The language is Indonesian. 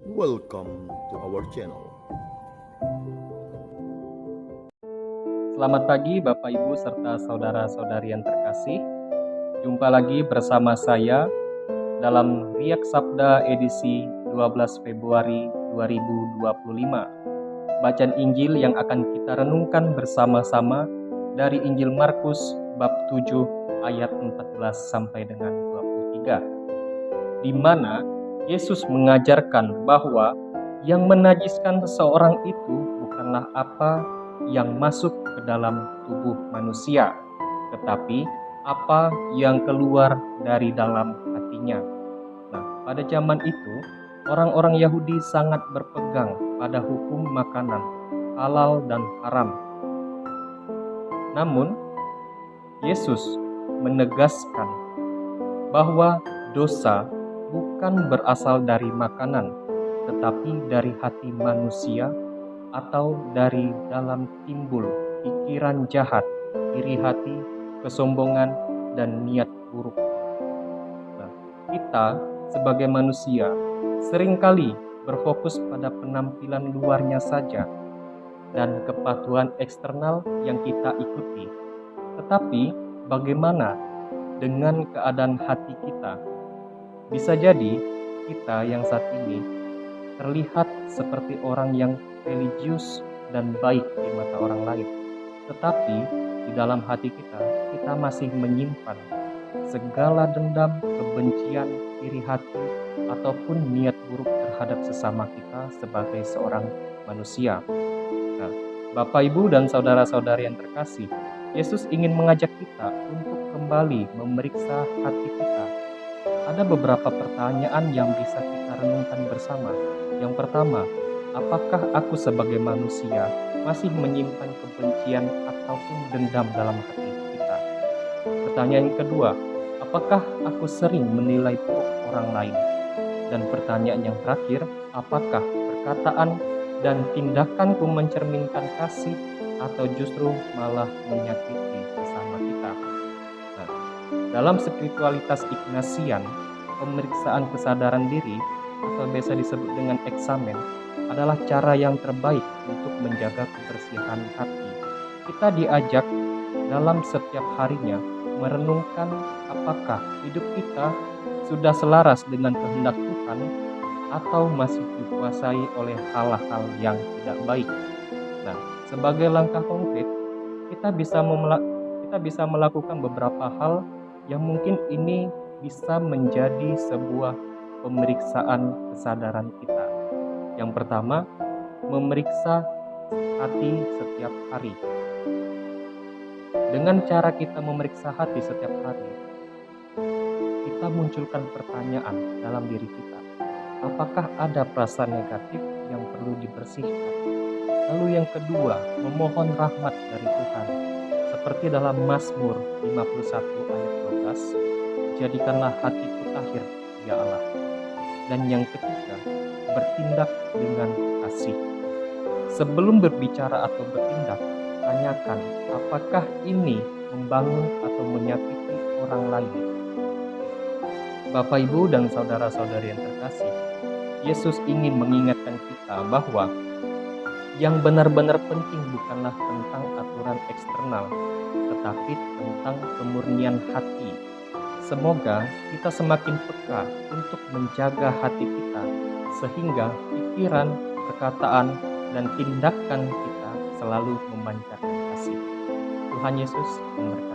Welcome to our channel. Selamat pagi Bapak Ibu serta saudara-saudari yang terkasih. Jumpa lagi bersama saya dalam Riak Sabda edisi 12 Februari 2025. Bacaan Injil yang akan kita renungkan bersama-sama dari Injil Markus bab 7 ayat 14 sampai dengan 23. Di mana Yesus mengajarkan bahwa yang menajiskan seseorang itu bukanlah apa yang masuk ke dalam tubuh manusia, tetapi apa yang keluar dari dalam hatinya. Nah, pada zaman itu, orang-orang Yahudi sangat berpegang pada hukum makanan halal dan haram. Namun, Yesus menegaskan bahwa dosa bukan berasal dari makanan, tetapi dari hati manusia atau dari dalam timbul pikiran jahat, iri hati, kesombongan, dan niat buruk. Nah, kita sebagai manusia seringkali berfokus pada penampilan luarnya saja dan kepatuhan eksternal yang kita ikuti. Tetapi bagaimana dengan keadaan hati kita? Bisa jadi kita yang saat ini terlihat seperti orang yang religius dan baik di mata orang lain. Tetapi di dalam hati kita masih menyimpan segala dendam, kebencian, iri hati, ataupun niat buruk terhadap sesama kita sebagai seorang manusia. Nah, Bapak, Ibu, dan saudara-saudari yang terkasih, Yesus ingin mengajak kita untuk kembali memeriksa hati kita. Ada beberapa pertanyaan yang bisa kita renungkan bersama. Yang pertama, apakah aku sebagai manusia masih menyimpan kebencian ataupun dendam dalam hati kita? Pertanyaan kedua, apakah aku sering menilai buruk orang lain? Dan pertanyaan yang terakhir, apakah perkataan dan tindakanku mencerminkan kasih atau justru malah menyakiti sesama kita? Nah, dalam spiritualitas Ignatian, pemeriksaan kesadaran diri atau biasa disebut dengan eksamen adalah cara yang terbaik untuk menjaga kebersihan hati. Kita diajak dalam setiap harinya merenungkan apakah hidup kita sudah selaras dengan kehendak Tuhan atau masih dikuasai oleh hal-hal yang tidak baik. Nah, sebagai langkah konkret, kita bisa melakukan beberapa hal yang mungkin ini bisa menjadi sebuah pemeriksaan kesadaran kita. Yang pertama, memeriksa hati setiap hari. Dengan cara kita memeriksa hati setiap hari, kita munculkan pertanyaan dalam diri kita. Apakah ada perasaan negatif yang perlu dibersihkan? Lalu yang kedua, memohon rahmat dari Tuhan. Seperti dalam Mazmur 51 ayat 12, jadikanlah hatiku tahir, ya Allah. Dan yang ketiga, bertindak dengan kasih. Sebelum berbicara atau bertindak, tanyakan apakah ini membangun atau menyakiti orang lain. Bapak, Ibu, dan saudara-saudari yang terkasih, Yesus ingin mengingatkan kita bahwa yang benar-benar penting bukanlah tentang aturan eksternal, tetapi tentang kemurnian hati. Semoga kita semakin peka untuk menjaga hati kita, sehingga pikiran, perkataan, dan tindakan kita selalu memancarkan kasih. Tuhan Yesus memberkati.